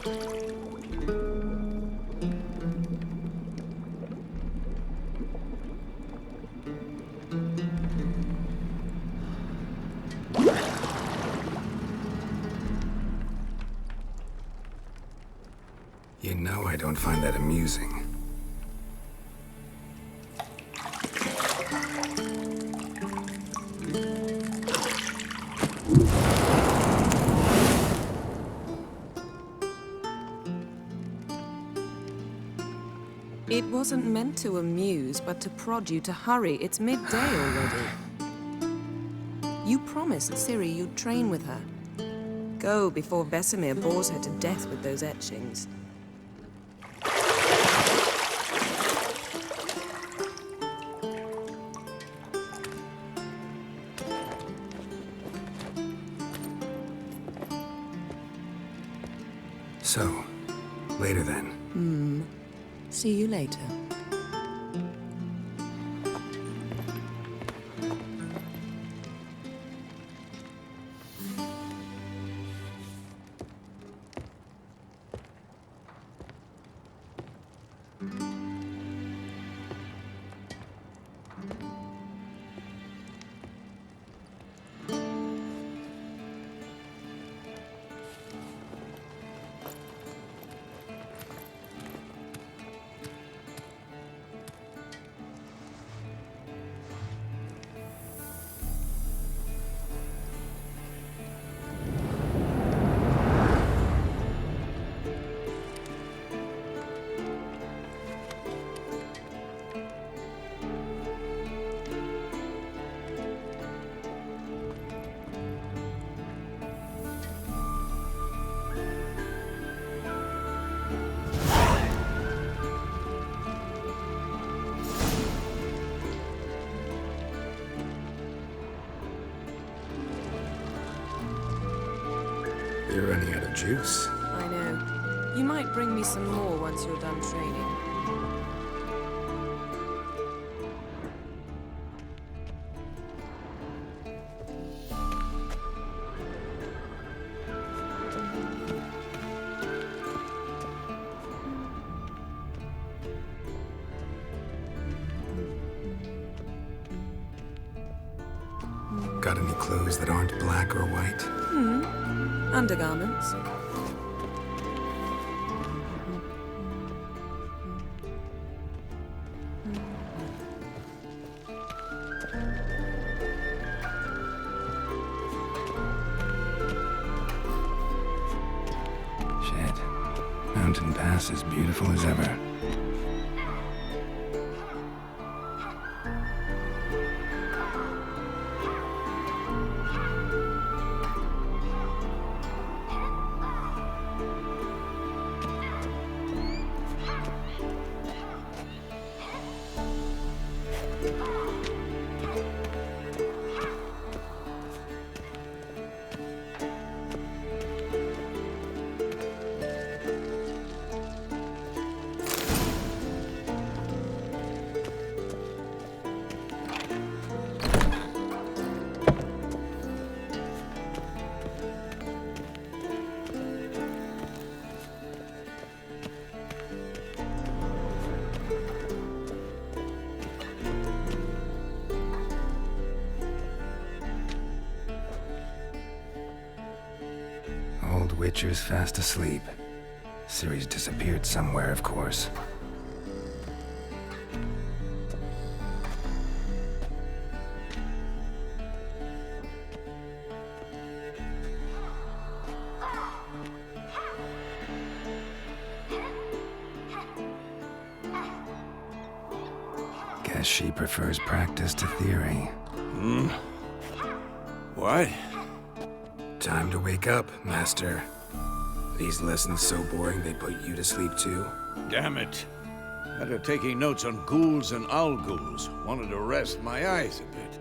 You know I don't find that amusing. It wasn't meant to amuse, but to prod you to hurry. It's midday already. You promised Ciri you'd train with her. Go before Vesemir bores her to death with those etchings. So, later then. See you later. You're running out of juice. I know. You might bring me some more once you're done training. Got any clothes that aren't black or white? Undergarments. Shit. Mountain Pass is beautiful as ever. Old Witcher's fast asleep. Ciri's disappeared somewhere, of course. Guess she prefers practice to theory. What? Time to wake up, Master. These lessons so boring they put you to sleep too? Damn it. After taking notes on ghouls and owl ghouls, wanted to rest my eyes a bit.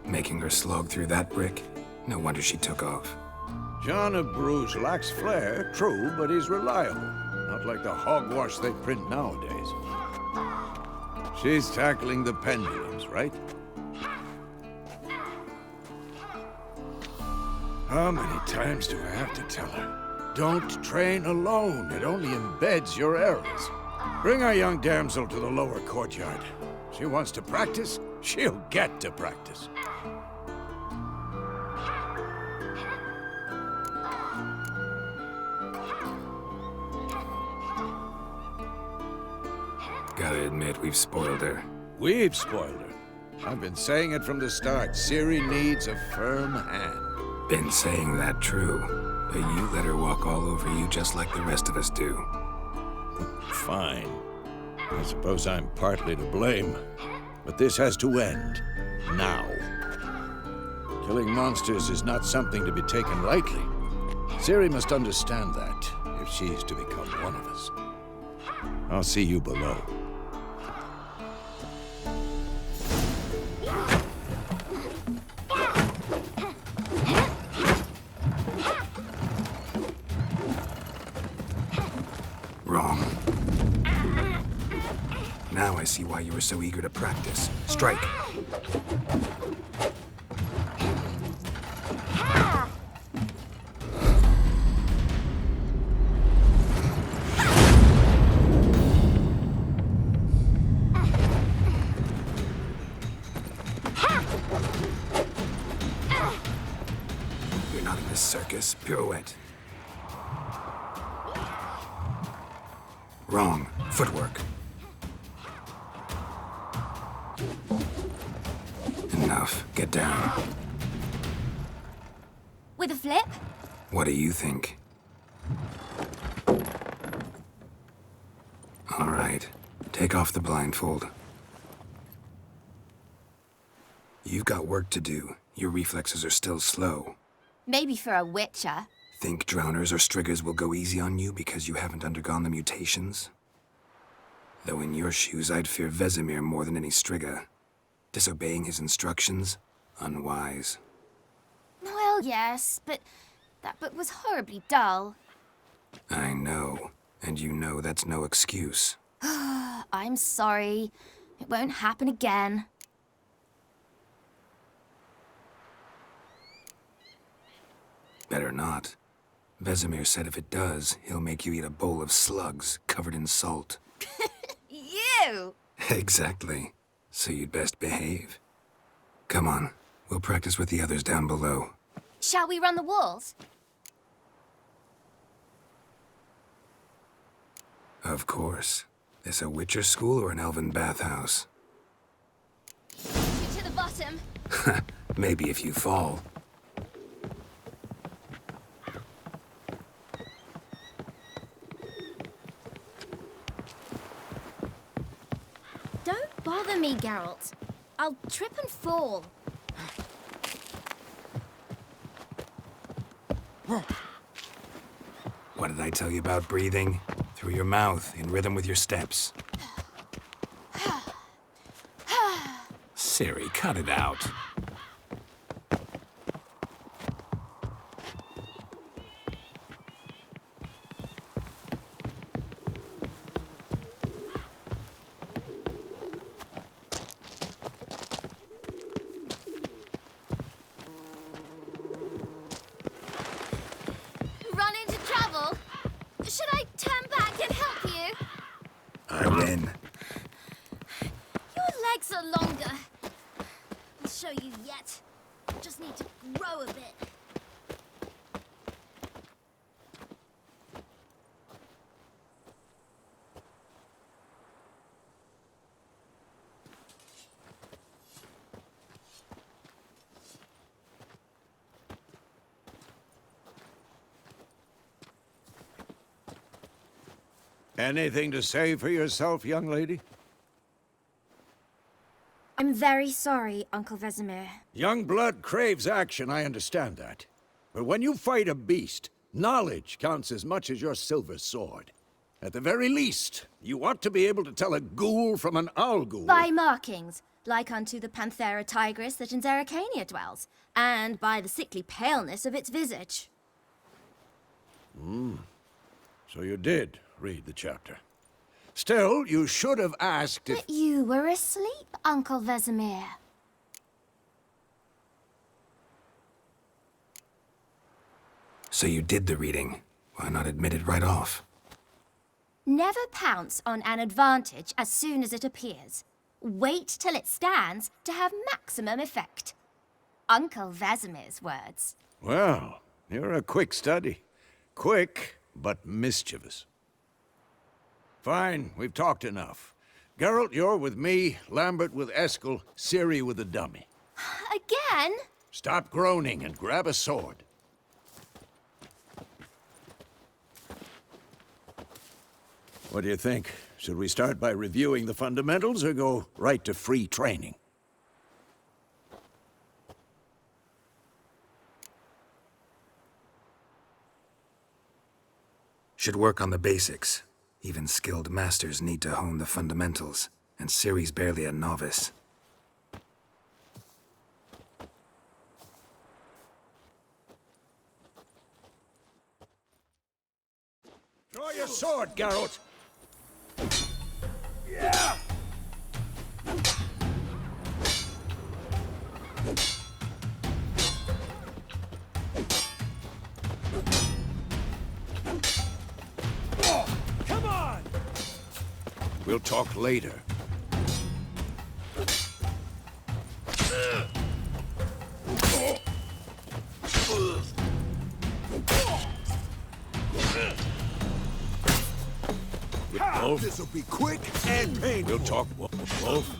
Making her slog through that brick? No wonder she took off. John of Bruges lacks flair, true, but he's reliable. Not like the hogwash they print nowadays. She's tackling the pendulums, right? How many times do I have to tell her? Don't train alone. It only embeds your errors. Bring our young damsel to the lower courtyard. She wants to practice, she'll get to practice. Gotta admit, we've spoiled her. We've spoiled her. I've been saying it from the start. Ciri needs a firm hand. Been saying that true, but you let her walk all over you just like the rest of us do. Fine. I suppose I'm partly to blame. But this has to end. Now. Killing monsters is not something to be taken lightly. Ciri must understand that, if she's to become one of us. I'll see you below. Wrong. Now I see why you were so eager to practice. Strike. You're not in this circus. Pirouette. Wrong. Footwork. Enough. Get down. With a flip? What do you think? All right. Take off the blindfold. You've got work to do. Your reflexes are still slow. Maybe for a witcher. Think drowners or striggers will go easy on you because you haven't undergone the mutations? Though in your shoes, I'd fear Vesemir more than any strigger. Disobeying his instructions? Unwise. Well, yes, but that book was horribly dull. I know. And you know that's no excuse. I'm sorry. It won't happen again. Better not. Vesemir said if it does, he'll make you eat a bowl of slugs covered in salt. You! Exactly. So you'd best behave. Come on. We'll practice with the others down below. Shall we run the walls? Of course. This a Witcher school or an elven bathhouse? To the bottom. Maybe if you fall. Don't bother me, Geralt. I'll trip and fall. What did I tell you about breathing? Through your mouth, in rhythm with your steps. Ciri, cut it out. Run into trouble? Should I turn back and help you? I win. Your legs are longer. I'll show you yet. Just need to grow a bit. Anything to say for yourself, young lady? I'm very sorry, Uncle Vesemir. Young blood craves action, I understand that. But when you fight a beast, knowledge counts as much as your silver sword. At the very least, you ought to be able to tell a ghoul from an owl ghoul. By markings, like unto the Panthera tigris that in Zerrikania dwells, and by the sickly paleness of its visage. So you did read the chapter. Still, you should have asked if... But you were asleep, Uncle Vesemir. So you did the reading. Why not admit it right off? Never pounce on an advantage as soon as it appears. Wait till it stands to have maximum effect. Uncle Vesemir's words. Well, you're a quick study. Quick, but mischievous. Fine, we've talked enough. Geralt, you're with me, Lambert with Eskel, Ciri with the dummy. Again? Stop groaning and grab a sword. What do you think? Should we start by reviewing the fundamentals or go right to free training? Should work on the basics. Even skilled masters need to hone the fundamentals, and Ciri's barely a novice. Draw your sword, Geralt! Come on! We'll talk later. Wolf? This'll be quick and painful. We'll talk, Wolf. Wolf.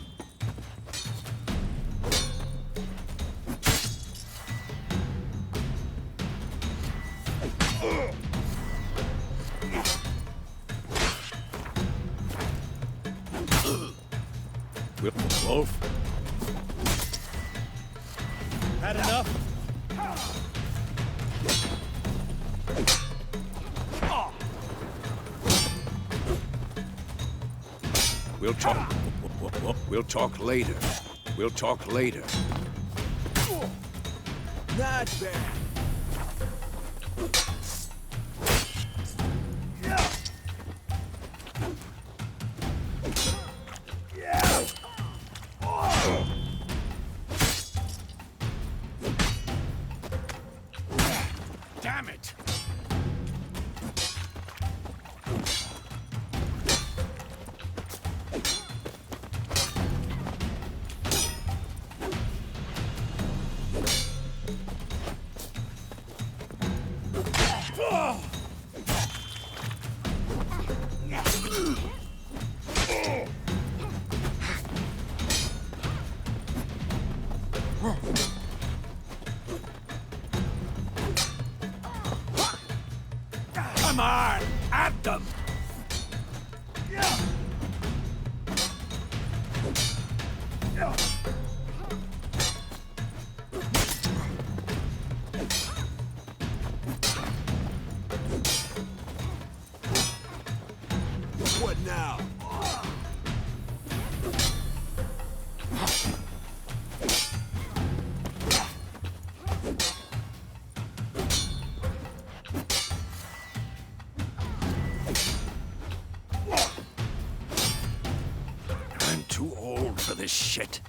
Had enough? We'll talk. We'll talk later. We'll talk later. Not bad. Damn it! Come on! At them! What now? I'm too old for this shit.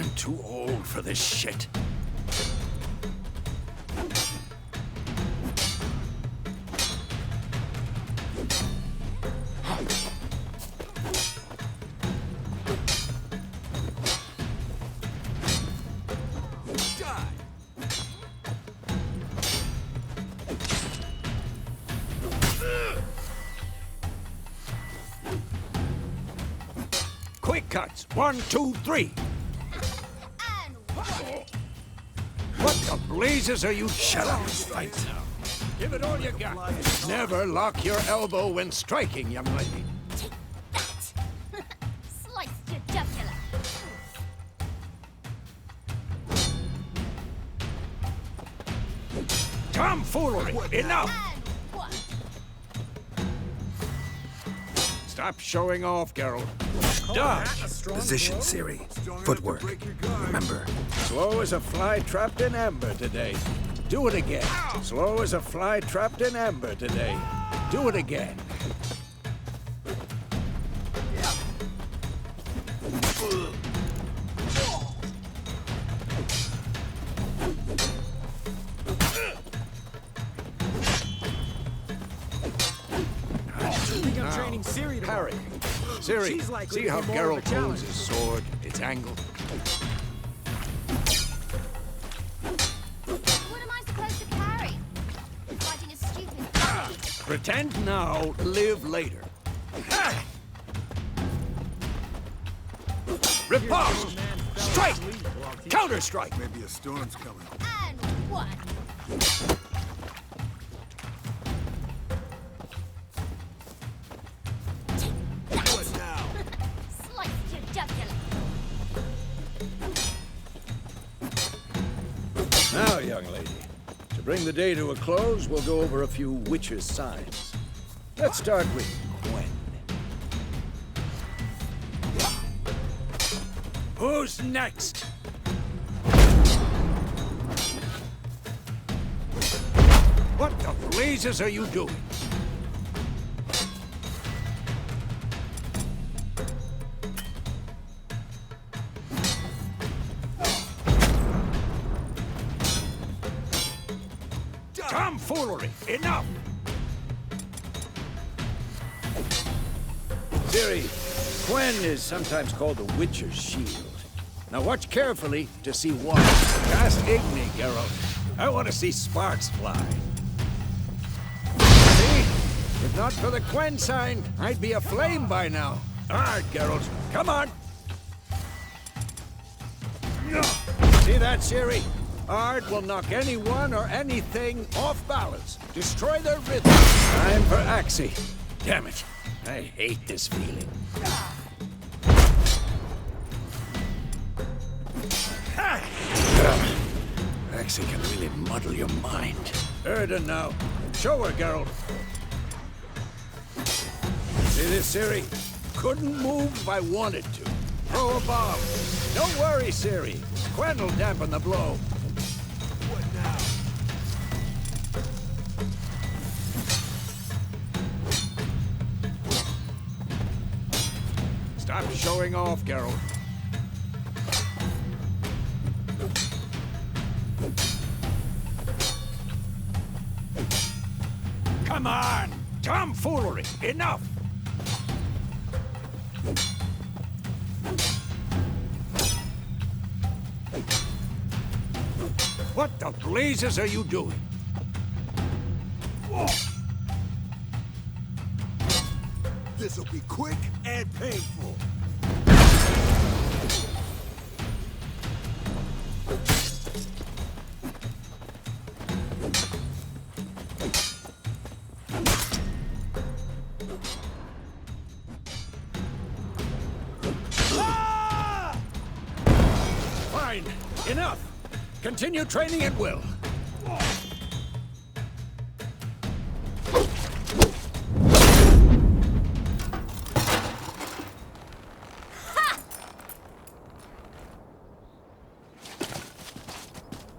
I'm too old for this shit. Quick cuts. 1, 2, 3. And What the blazes are you? Shut up, fight now. Give it all you got. Never lock your elbow when striking, young lady. take that! Sliced your jugular. Tomfoolery! Enough! And one. Stop showing off, Geralt. Dodge! Position, Ciri. Footwork. Remember, Slow as a fly trapped in amber today. Do it again. Slow as a fly trapped in amber today. Do it again. I'm training Ciri to Parry. Ciri, She's likely see to how be more of a Geralt challenge. holds his sword? It's angled. What am I supposed to carry? Fighting a stupid dummy. Pretend now, live later. Ha! Riposte! Strike! Counter-strike! Maybe a storm's coming. And one. What now? Sliced your jugular. Now, young lady, to bring the day to a close, we'll go over a few witches' signs. Let's start with Gwen. Who's next? What the blazes are you doing? Tomfoolery! Enough! Ciri, Gwen is sometimes called the Witcher's Shield. Now watch carefully to see what. Cast Igni, Geralt. I want to see sparks fly. See? If not for the Gwen sign, I'd be aflame by now. Hard, Geralt. Come on! See that, Ciri? Ard will knock anyone or anything off balance. Destroy their rhythm. Time for Axie. Damn it. I hate this feeling. Axie can really muddle your mind. Erden now. Show her, Geralt. See this, Ciri? Couldn't move if I wanted to. Throw a bomb. Don't worry, Ciri. Gwen will dampen the blow. What now? Stop showing off, Geralt. Come on! Tomfoolery! Enough! What the blazes are you doing? This'll be quick and painful. Fine. Enough. Continue training at will.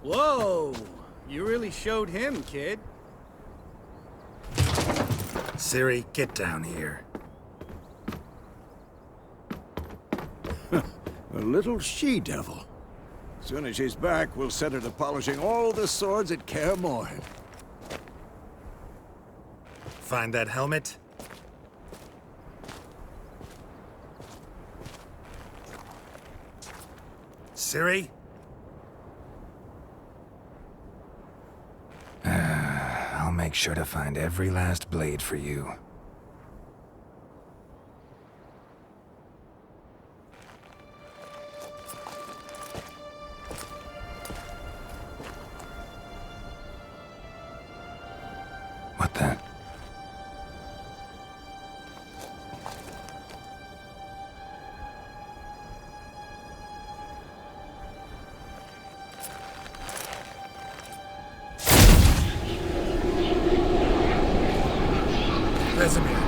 Whoa! You really showed him, kid. Ciri, get down here. A little she-devil. Soon as she's back, we'll set her to polishing all the swords at Kaer Morhen. Find that helmet? Ciri? I'll make sure to find every last blade for you. What the? Vesemir.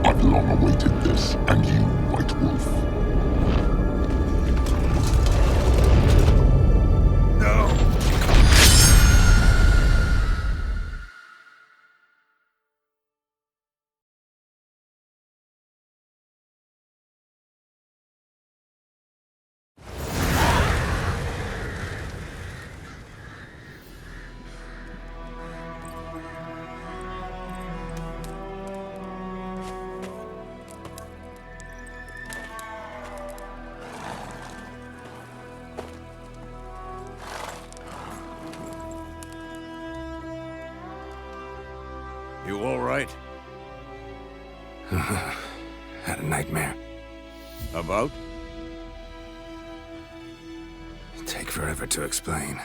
I've long awaited this, and you, White Wolf. No! You all right? Had a nightmare. About? Take forever to explain.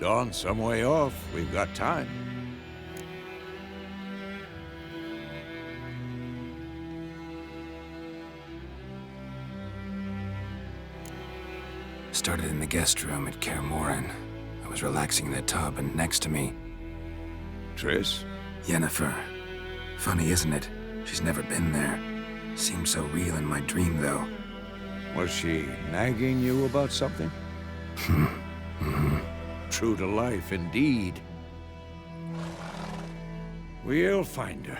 Dawn's some way off. We've got time. Started in the guest room at Kaer Morhen. I was relaxing in the tub, and next to me, Triss? Yennefer. Funny, isn't it? She's never been there. Seemed so real in my dream, though. Was she nagging you about something? True to life, indeed. We'll find her.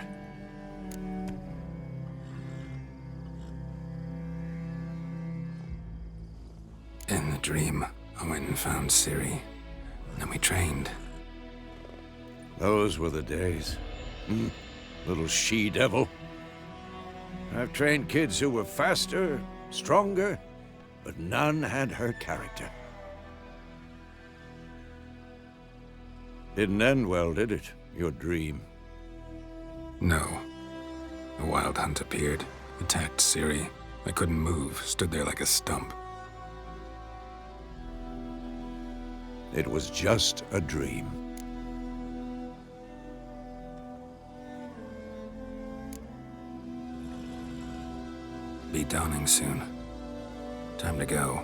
In the dream, I went and found Ciri. Then we trained. Those were the days. Little she-devil. I've trained kids who were faster, stronger, but none had her character. Didn't end well, did it? Your dream? No. A wild hunt appeared, attacked Ciri. I couldn't move, stood there like a stump. It was just a dream. Be dawning soon. Time to go.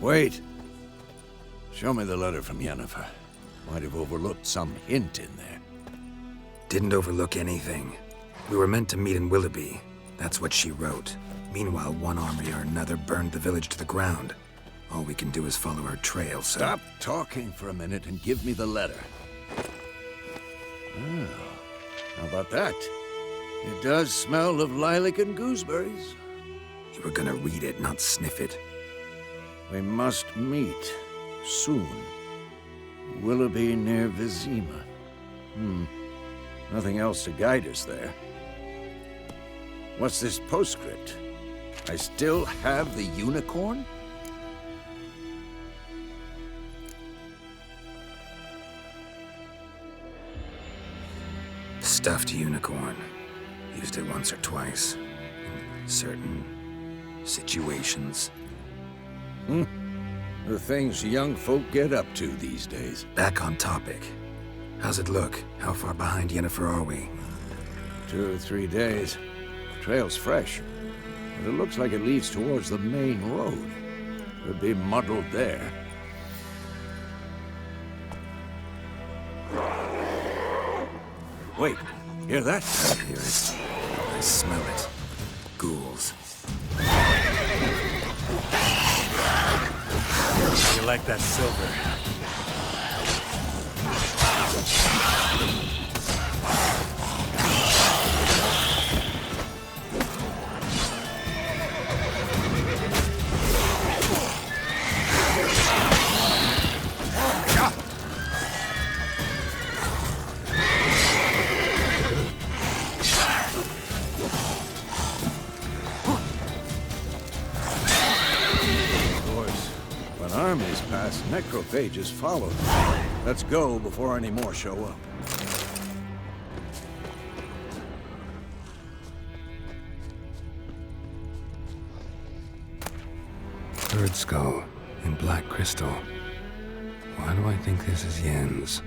Wait. Show me the letter from Yennefer. Might have overlooked some hint in there. Didn't overlook anything. We were meant to meet in Willoughby. That's what she wrote. Meanwhile, one army or another burned the village to the ground. All we can do is follow her trail, so... Stop talking for a minute and give me the letter. Oh, how about that? It does smell of lilac and gooseberries. You were gonna read it, not sniff it. We must meet soon. Willoughby near Vizima. Nothing else to guide us there. What's this postscript? I still have the unicorn? Stuffed unicorn. Used it once or twice. In certain situations. The things young folk get up to these days. Back on topic. How's it look? How far behind Yennefer are we? 2 or 3 days. Trail's fresh, but it looks like it leads towards the main road. Could be muddled there. Wait, hear that? I hear it. I smell it. Ghouls. like that silver. Armies pass, necrophages follow. Let's go before any more show up. Bird skull and black crystal. Why do I think this is Yen's?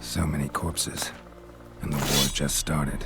So many corpses, and the war just started.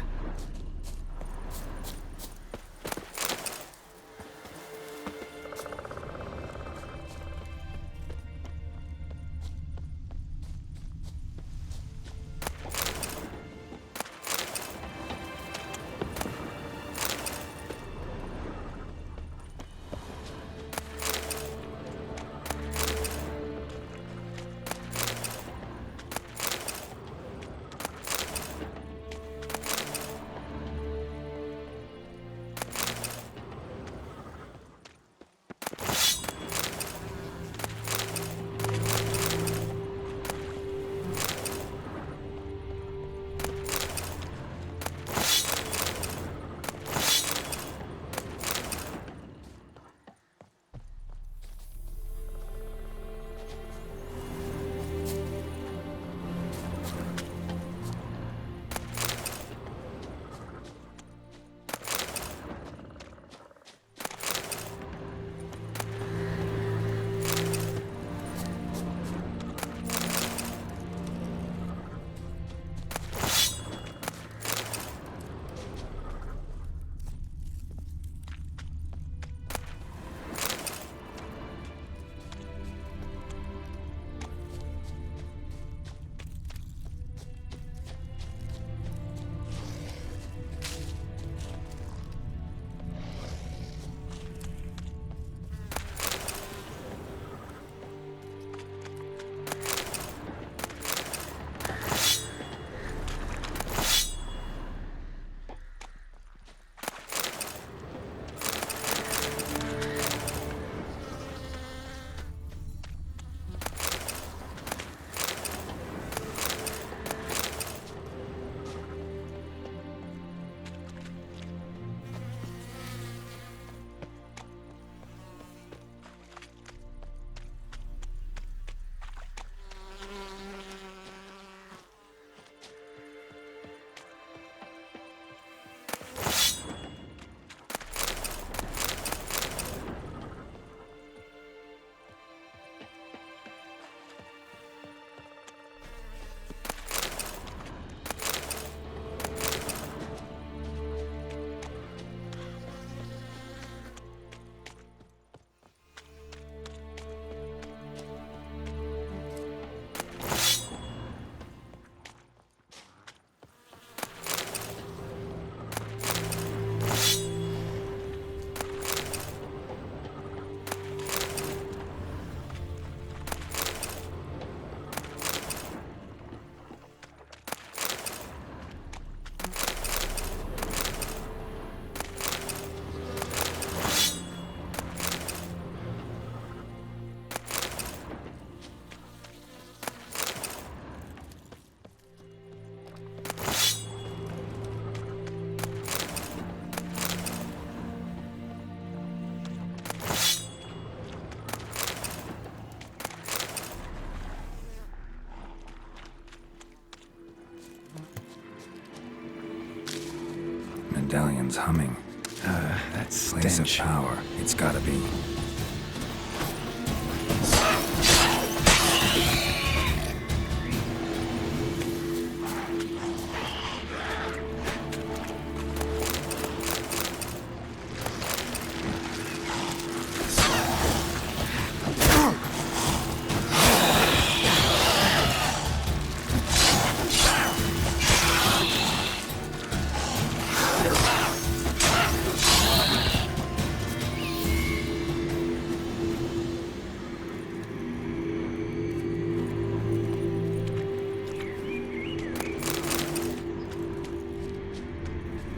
medallion's humming. That Place of stench. power. It's gotta be.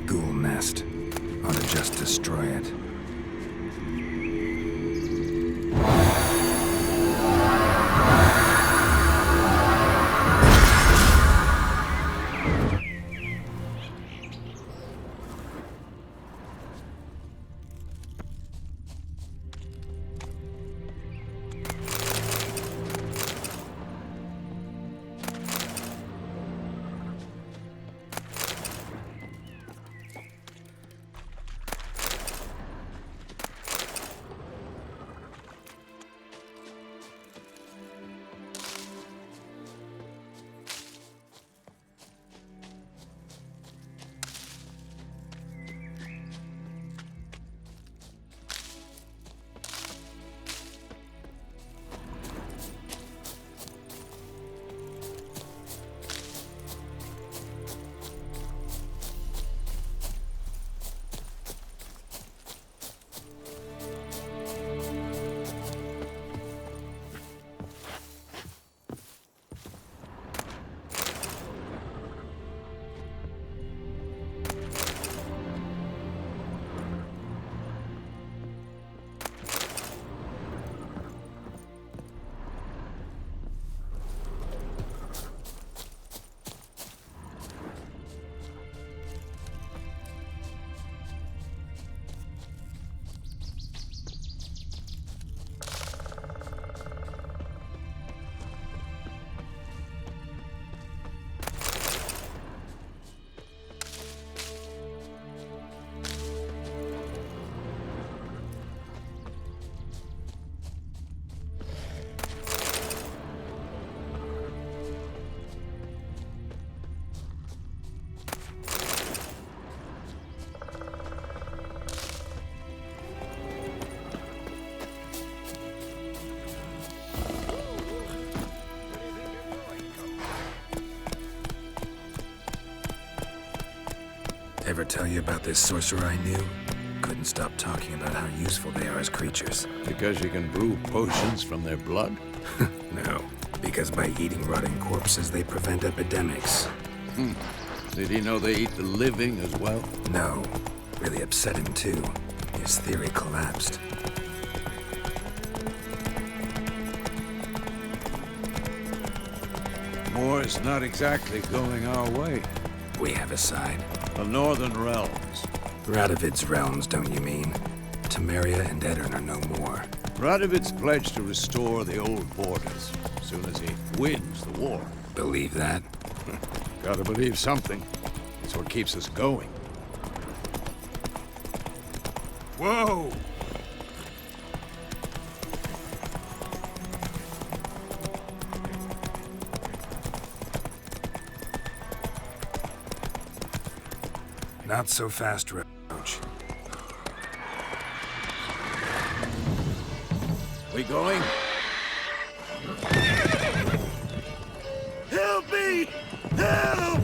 Ghoul nest. Ought to just destroy it. Ever tell you about this sorcerer I knew? Couldn't stop talking about how useful they are as creatures. Because you can brew potions from their blood? No, because by eating rotting corpses, they prevent epidemics. Did he know they eat the living as well? No, really upset him too. His theory collapsed. War's not exactly going our way. We have a side. The Northern Realms. Radovid's realms, don't you mean? Temeria and Edirn are no more. Radovid's pledged to restore the old borders as soon as he wins the war. Believe that? Gotta believe something. It's what keeps us going. Whoa! Not so fast, Roach. We going? Help me! Help!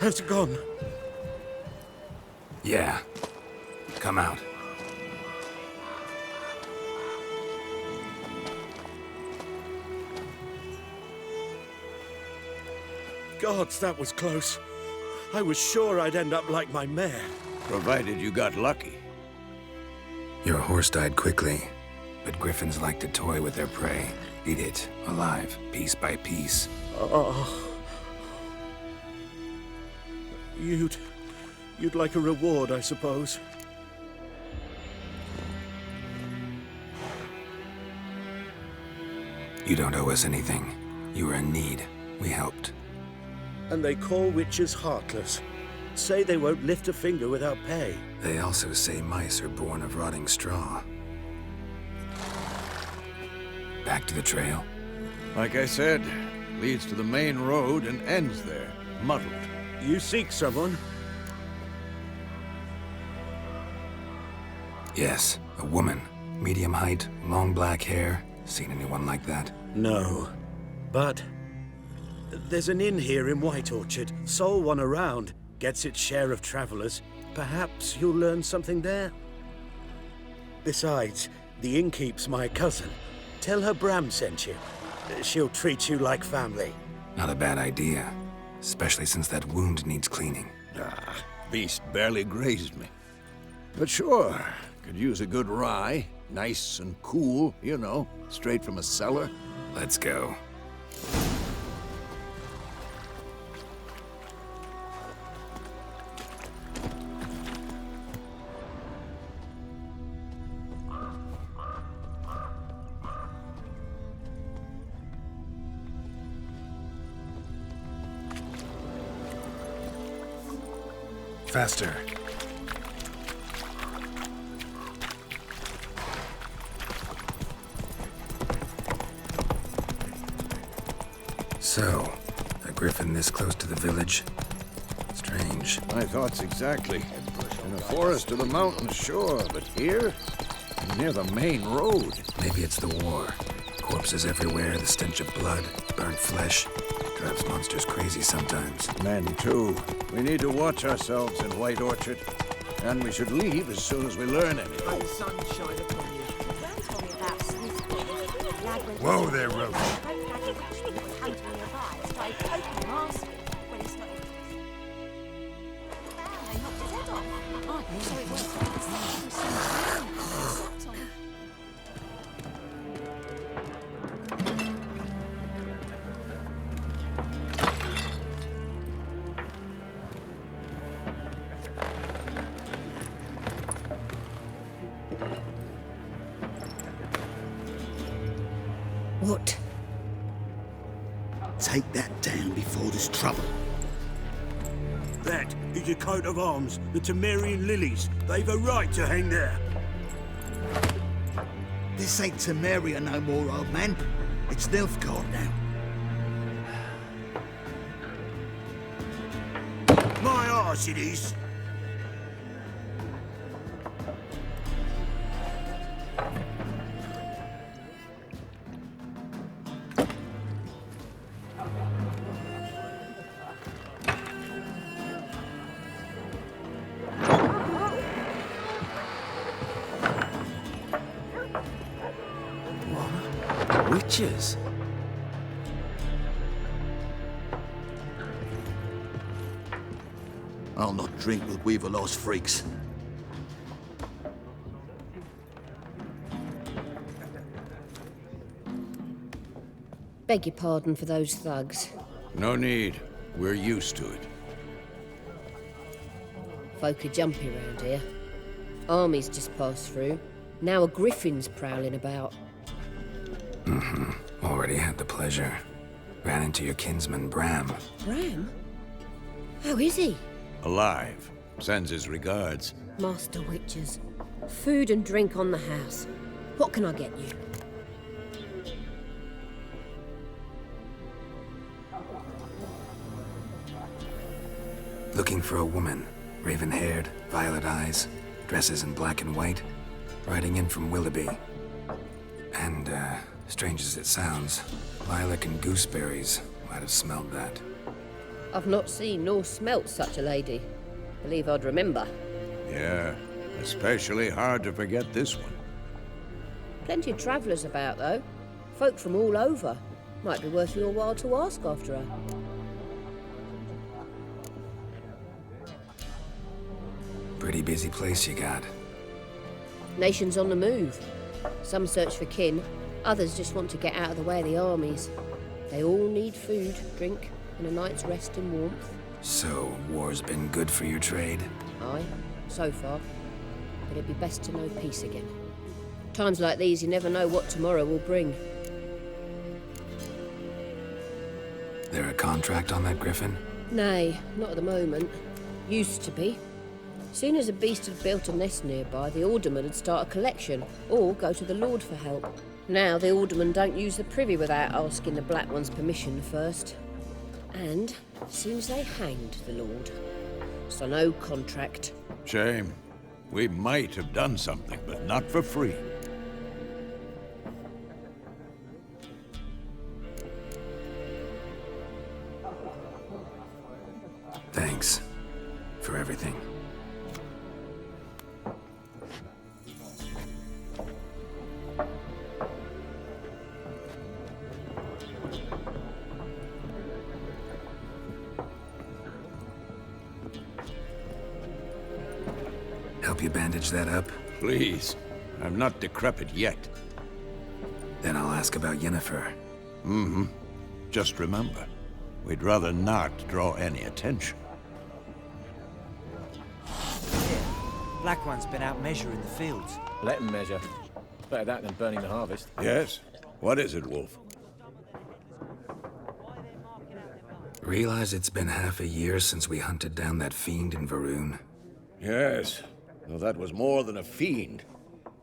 Has it gone? Yeah. Come out. Gods, that was close. I was sure I'd end up like my mare. Provided you got lucky. Your horse died quickly, but griffins like to toy with their prey. Eat it, alive, piece by piece. Oh. You'd like a reward, I suppose. You don't owe us anything. You were in need. We helped. And they call witches heartless. Say they won't lift a finger without pay. They also say mice are born of rotting straw. Back to the trail? Like I said, leads to the main road and ends there, muddled. You seek someone? Yes, a woman. Medium height, long black hair. Seen anyone like that? No. But there's an inn here in White Orchard. Sole one around. Gets its share of travelers. Perhaps you'll learn something there? Besides, the innkeep's my cousin. Tell her Bram sent you. She'll treat you like family. Not a bad idea. Especially since that wound needs cleaning. Beast barely grazed me. But sure, could use a good rye. Nice and cool, you know, straight from a cellar. Let's go. Faster. So, a griffin this close to the village? Strange. My thoughts exactly. In the forest or the mountains, sure, but here? Near the main road. Maybe it's the war. Corpses everywhere, the stench of blood, burnt flesh. Drives monsters crazy sometimes. Men, too. We need to watch ourselves in White Orchard. And we should leave as soon as we learn anything. Whoa there, Roach. What? Take that down before there's trouble. That is a coat of arms, the Temerian lilies. They've a right to hang there. This ain't Temeria no more, old man. It's Nilfgaard now. My arse it is. Witches? I'll not drink with Weaverlost freaks. Beg your pardon for those thugs. No need. We're used to it. Folk are jumpy round here. Armies just passed through. Now a griffin's prowling about. Already had the pleasure. Ran into your kinsman, Bram. Bram? How is he? Alive. Sends his regards. Master Witches. Food and drink on the house. What can I get you? Looking for a woman. Raven-haired, violet eyes, dresses in black and white. Riding in from Willoughby. And, strange as it sounds, lilac and gooseberries might have smelled that. I've not seen nor smelt such a lady. Believe I'd remember. Yeah, especially hard to forget this one. Plenty of travellers about, though. Folk from all over. Might be worth your while to ask after her. Pretty busy place you got. Nations on the move. Some search for kin, others just want to get out of the way of the armies. They all need food, drink, and a night's rest and warmth. So, war's been good for your trade? Aye, so far. But it'd be best to know peace again. Times like these, you never know what tomorrow will bring. There a contract on that griffin? Nay, not at the moment. Used to be. Soon as a beast had built a nest nearby, the alderman would start a collection, or go to the Lord for help. Now the aldermen don't use the privy without asking the Black One's permission first. And seems they hanged the Lord. So no contract. Shame. We might have done something, but not for free. Thanks for everything. Help you bandage that up? Please. I'm not decrepit yet. Then I'll ask about Yennefer. Mm-hmm. Just remember, we'd rather not draw any attention. Black One's been out measuring the fields. Let him measure. Better that than burning the harvest. Yes? What is it, Wolf? Realize it's been half a year since we hunted down that fiend in Varun? Yes. Well, that was more than a fiend.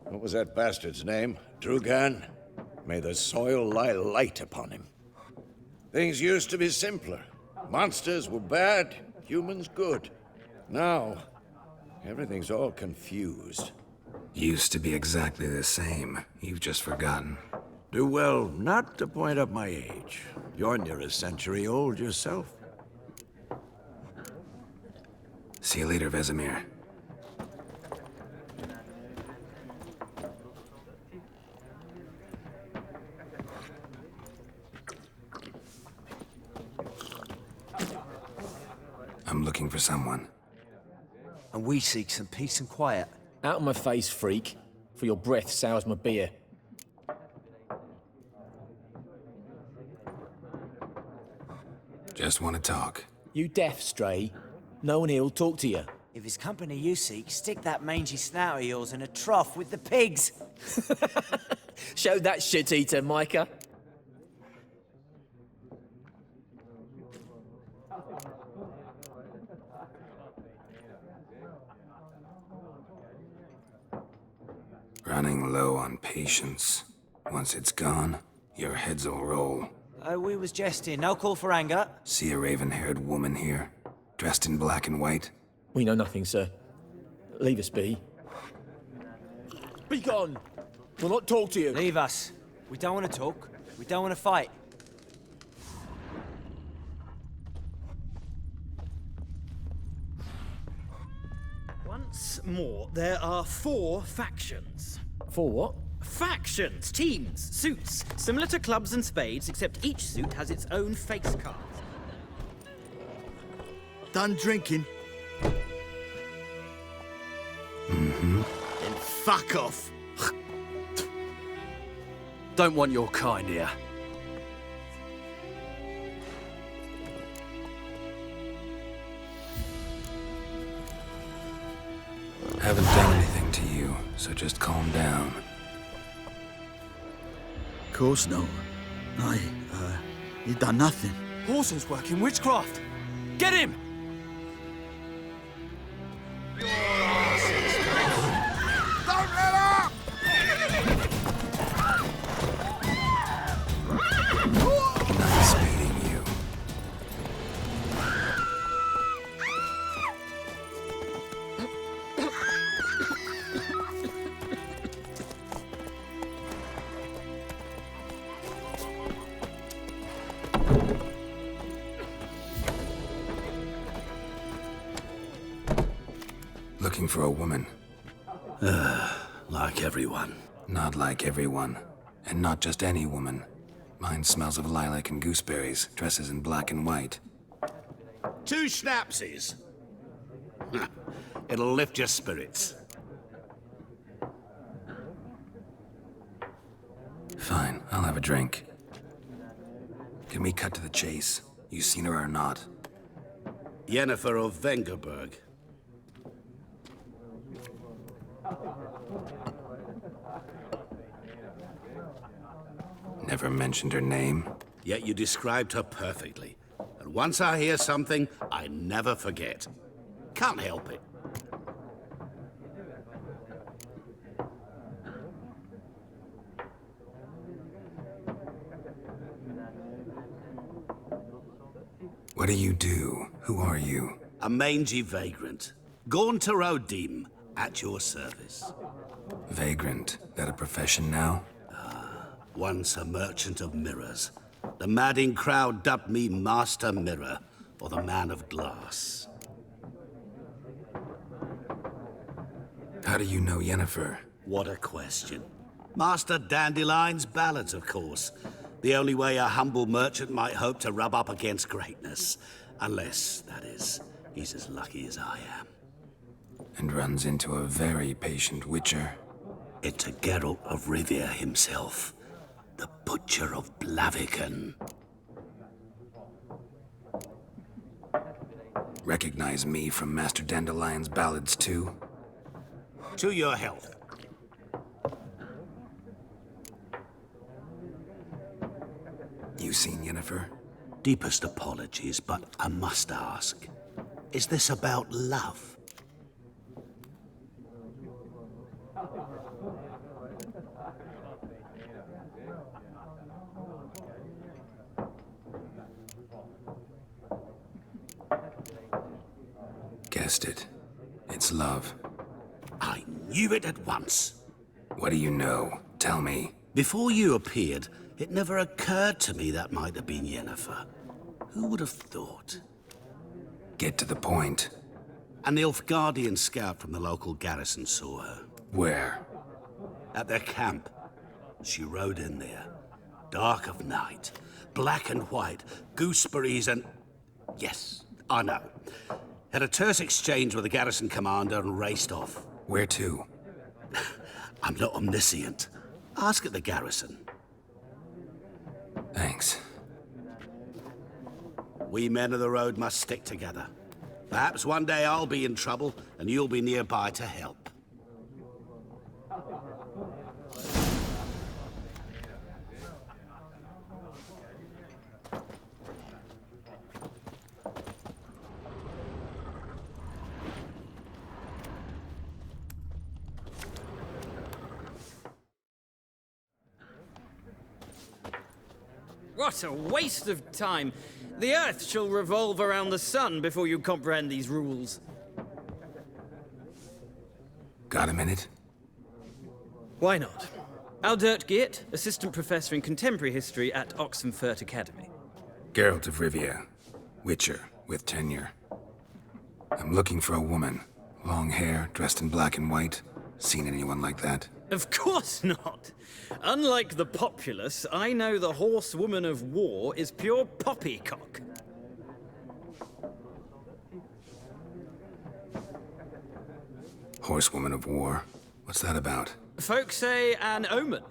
What was that bastard's name? Drugan? May the soil lie light upon him. Things used to be simpler. Monsters were bad, humans good. Now, everything's all confused. Used to be exactly the same. You've just forgotten. Do well not to point up my age. You're near a century old yourself. See you later, Vesemir. I'm looking for someone. And we seek some peace and quiet. Out of my face, freak. For your breath sours my beer. Just want to talk. You deaf, Stray? No one here'll talk to you. If it's company you seek, stick that mangy snout of yours in a trough with the pigs. Show that shit-eater, Micah. Running low on patience. Once it's gone, your heads'll roll. We was jesting. No call for anger. See a raven-haired woman here, dressed in black and white? We know nothing, sir. Leave us be. Be gone! We'll not talk to you. Leave us. We don't want to talk. We don't want to fight. Once more, there are 4 factions. 4 what? Factions, teams, suits. Similar to clubs and spades, except each suit has its own face cards. Done drinking? Mm-hmm. Then fuck off. Don't want your kind here. Haven't done anything to you, so just calm down. Of course not. No, you done nothing. Horson's working witchcraft. Get him! Don't let up! Nice meeting you. Looking for a woman. Like everyone. Not like everyone. And not just any woman. Mine smells of lilac and gooseberries, dresses in black and white. 2 schnapsies. It'll lift your spirits. Fine, I'll have a drink. Can we cut to the chase? You seen her or not? Yennefer of Vengerberg. Never mentioned her name. Yet you described her perfectly. And once I hear something, I never forget. Can't help it. What do you do? Who are you? A mangy vagrant. Gaunter O'Dim, at your service. Vagrant. That a profession now? Once a merchant of mirrors. The madding crowd dubbed me Master Mirror, or the Man of Glass. How do you know Yennefer? What a question. Master Dandelion's ballads, of course. The only way a humble merchant might hope to rub up against greatness. Unless, that is, he's as lucky as I am. And runs into a very patient witcher. Into Geralt of Rivia himself. The Butcher of Blaviken. Recognize me from Master Dandelion's ballads, too? To your health. You seen Yennefer? Deepest apologies, but I must ask. Is this about love? Guessed it. It's love. I knew it at once. What do you know? Tell me. Before you appeared, it never occurred to me that might have been Yennefer. Who would have thought? Get to the point. An Nilfgaardian scout from the local garrison saw her. Where? At their camp. She rode in there. Dark of night. Black and white. Gooseberries and... Yes, I know. Had a terse exchange with the garrison commander and raced off. Where to? I'm not omniscient. Ask at the garrison. Thanks. We men of the road must stick together. Perhaps one day I'll be in trouble and you'll be nearby to help. What a waste of time! The Earth shall revolve around the sun before you comprehend these rules. Got a minute? Why not? Aldert Geert, Assistant Professor in Contemporary History at Oxenfurt Academy. Geralt of Rivia. Witcher, with tenure. I'm looking for a woman. Long hair, dressed in black and white. Seen anyone like that? Of course not! Unlike the populace, I know the horsewoman of war is pure poppycock. Horsewoman of war? What's that about? Folk say an omen.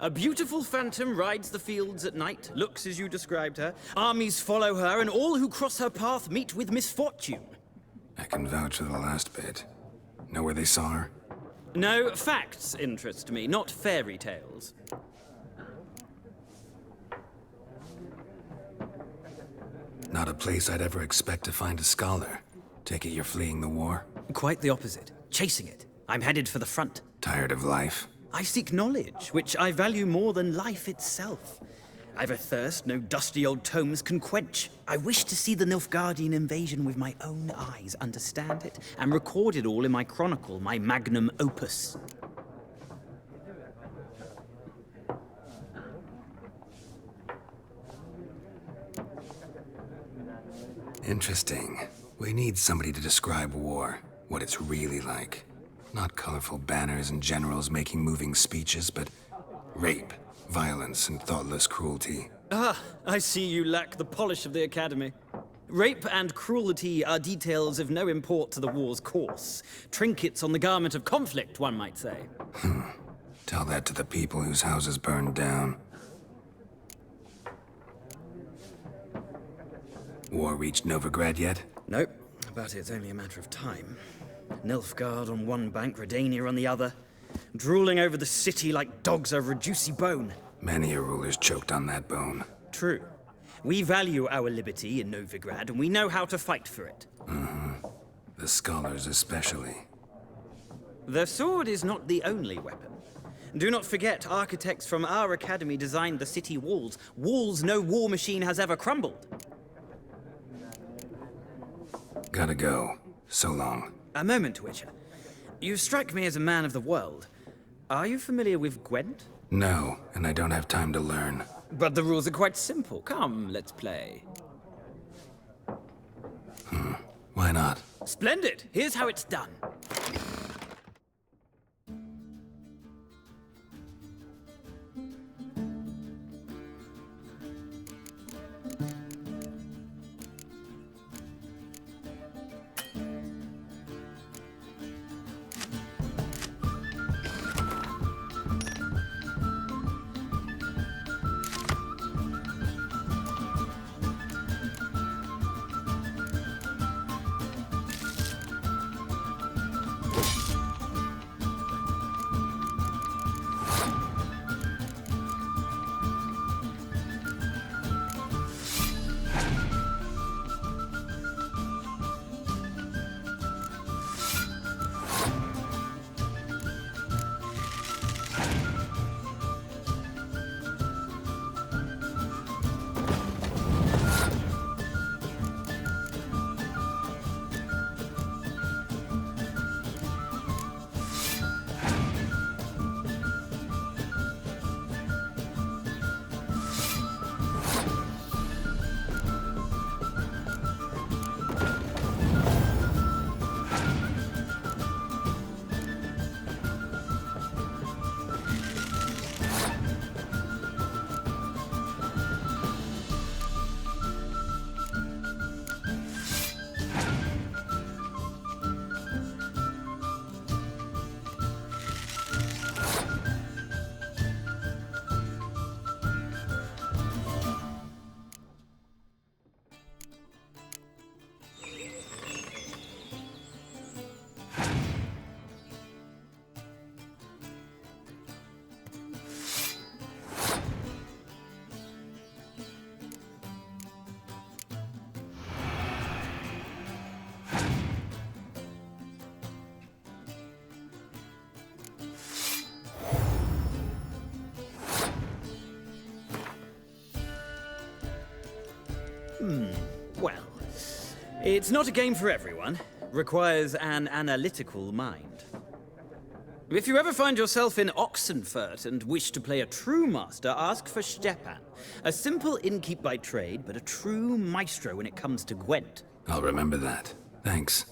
A beautiful phantom rides the fields at night, looks as you described her. Armies follow her, and all who cross her path meet with misfortune. I can vouch for the last bit. Know where they saw her? No, facts interest me, not fairy tales. Not a place I'd ever expect to find a scholar. Take it you're fleeing the war? Quite the opposite. Chasing it. I'm headed for the front. Tired of life? I seek knowledge, which I value more than life itself. I've a thirst no dusty old tomes can quench. I wish to see the Nilfgaardian invasion with my own eyes, understand it, and record it all in my chronicle, my magnum opus. Interesting. We need somebody to describe war. what it's really like. Not colorful banners and generals making moving speeches, but rape, violence, and thoughtless cruelty. Ah, I see you lack the polish of the Academy. Rape and cruelty are details of no import to the war's course. Trinkets on the garment of conflict, one might say. Tell that to the people whose houses burned down. War reached Novigrad yet? Nope, but it's only a matter of time. Nilfgaard on one bank, Redania on the other, drooling over the city like dogs over a juicy bone. Many a ruler's choked on that bone. True. We value our liberty in Novigrad, and we know how to fight for it. The scholars especially. The sword is not the only weapon. Do not forget, architects from our academy designed the city walls. Walls no war machine has ever crumbled. Gotta go. So long. A moment, Witcher. You strike me as a man of the world. Are you familiar with Gwent? No, and I don't have time to learn. But the rules are quite simple. Come, let's play. Why not? Splendid! Here's how it's done. Well, it's not a game for everyone. Requires an analytical mind. If you ever find yourself in Oxenfurt and wish to play a true master, ask for Stepan. A simple innkeep by trade, but a true maestro when it comes to Gwent. I'll remember that. Thanks.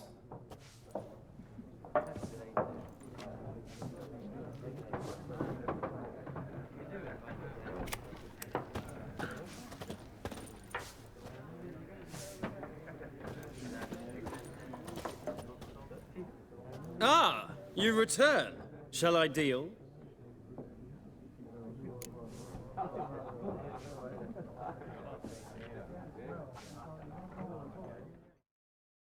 Ah, you return. Shall I deal?